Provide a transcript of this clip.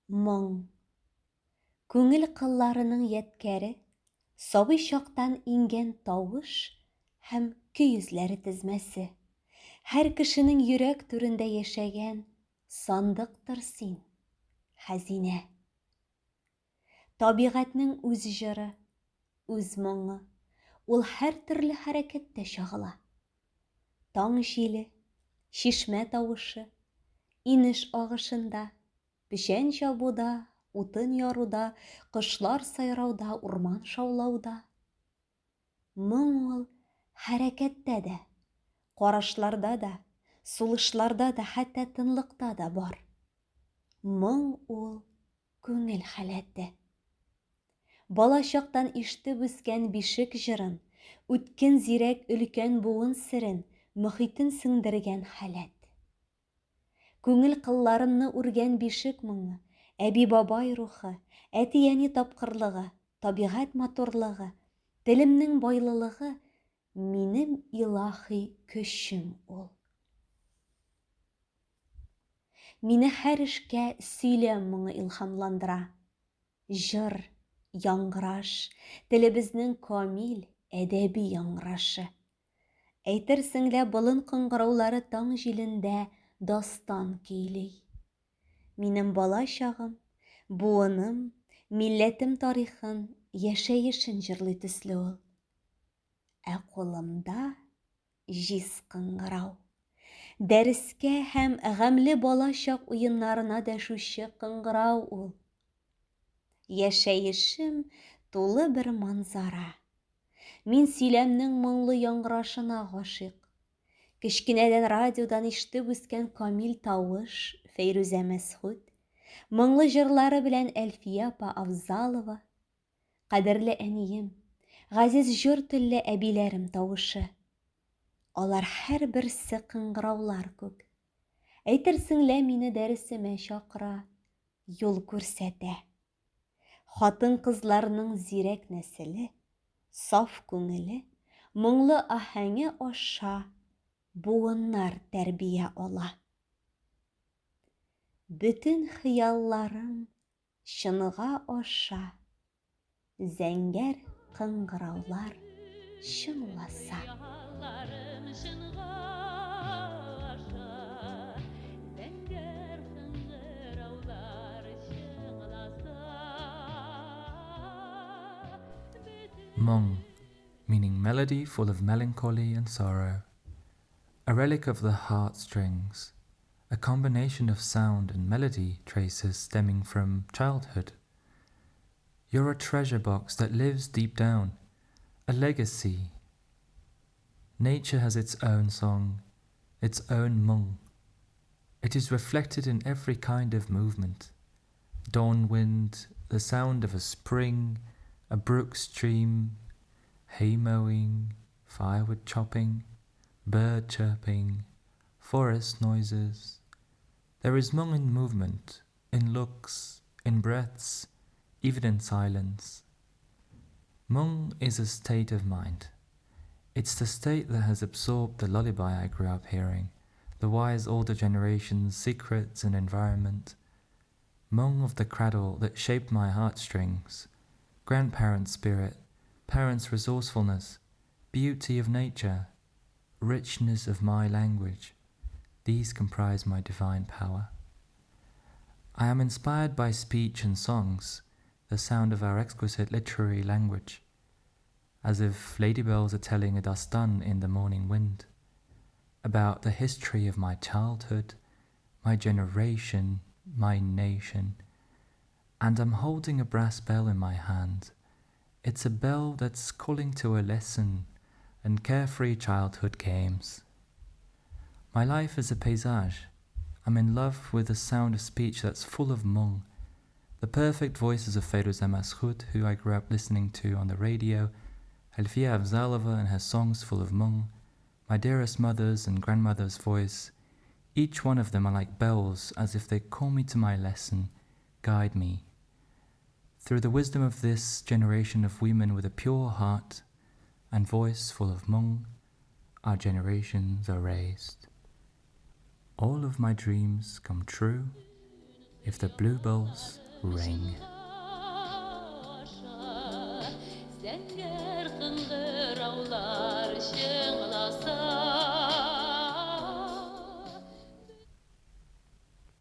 Моң. Күңел кылларының яткәре, сабый чактан ингән тавыш һәм көй йөзләре тезмәсе. Һәр кешенең йөрәк түрендә яшәгән сандыктыр син, хәзинә. Табигатьнең үз җыры, үз моңы, ул һәр төрле хәрәкәттә чагыла. Таң җиле, чишмә тавышы, инеш агышында, печән чабуда, утын яруда, кошлар сайрауда, урман шаулауда. Моң ул хәрәкәттә дә, карашларда да, сулышларда да, хәтта тынлыкта да бар. Моң ул күңел халәте. Бала чактан ишетеп үскән бишек җырын, үткен зирәк өлкән буын серен, мөхитен сеңдергән халәт. Күңел кылларымны үргән бишек моңы, әби-бабай рухы, әти-әни тапкырлыгы, табигать матурлыгы, телемнең байлылыгы, минем илаһи көчем ул. Мине һәр эшкә сөйләм моңы илһамландыра. Җыр, яңгыраш, телебезнең камил, әдәби яңгырашы. Әйтерсең лә болын кыңгыраулары таң җилендә дастан көйли. Минем бала чагым, буыным, милләтем тарихын, яшәешен җырлый төсле ул. Ә кулымда җиз кыңгырау. Дәрескә һәм гамле бала чак уеннарына дәшүче кыңгырау ул. Яшәешем тулы бер манзара. Мин сөйләмнең моңлы яңгырашына гашыйк. Кечкенәдән радиодан ишетеп үскән камил тавыш, Фәйрүзә Мәсхүд, моңлы җырлары белән Әлфия апа Авзалова, кадерле әнием, газиз җыр телле әбиләрем тавышы. Алар һәр берсе кыңгыраулар күк. Әйтерсең лә мине дәресемә чакыра, юл күрсәтә. Хатын-кызларның зирәк нәселе, саф күңеле, моңлы аһәңе аша буыннар тәрбия ала. Бүтән хыялларым чынга аша, зәңгәр кыңгыраулар чынласа. Mong, meaning melody full of melancholy and sorrow, a relic of the heartstrings, a combination of sound and melody traces stemming from childhood. You're a treasure box that lives deep down, a legacy. Nature has its own song, its own mong. It is reflected in every kind of movement. Dawn wind, the sound of a spring, a brook stream, hay mowing, firewood chopping, bird chirping, forest noises. There is mong in movement, in looks, in breaths, even in silence. Mong is a state of mind. It's the state that has absorbed the lullaby I grew up hearing, the wise older generation's secrets and environment. Mong of the cradle that shaped my heartstrings, grandparents' spirit, parents' resourcefulness, beauty of nature, richness of my language. These comprise my divine power. I am inspired by speech and songs, the sound of our exquisite literary language, as if ladybells are telling a dastan in the morning wind, about the history of my childhood, my generation, my nation. And I'm holding a brass bell in my hand. It's a bell that's calling to a lesson and carefree childhood games. My life is a paysage. I'm in love with the sound of speech that's full of mong, the perfect voices of Feyruza Mashoud, who I grew up listening to on the radio, Alfia Avzalova and her songs full of mong, my dearest mother's and grandmother's voice. Each one of them are like bells, as if they call me to my lesson, guide me. Through the wisdom of this generation of women with a pure heart and voice full of mong, our generations are raised. All of my dreams come true if the bluebells ring.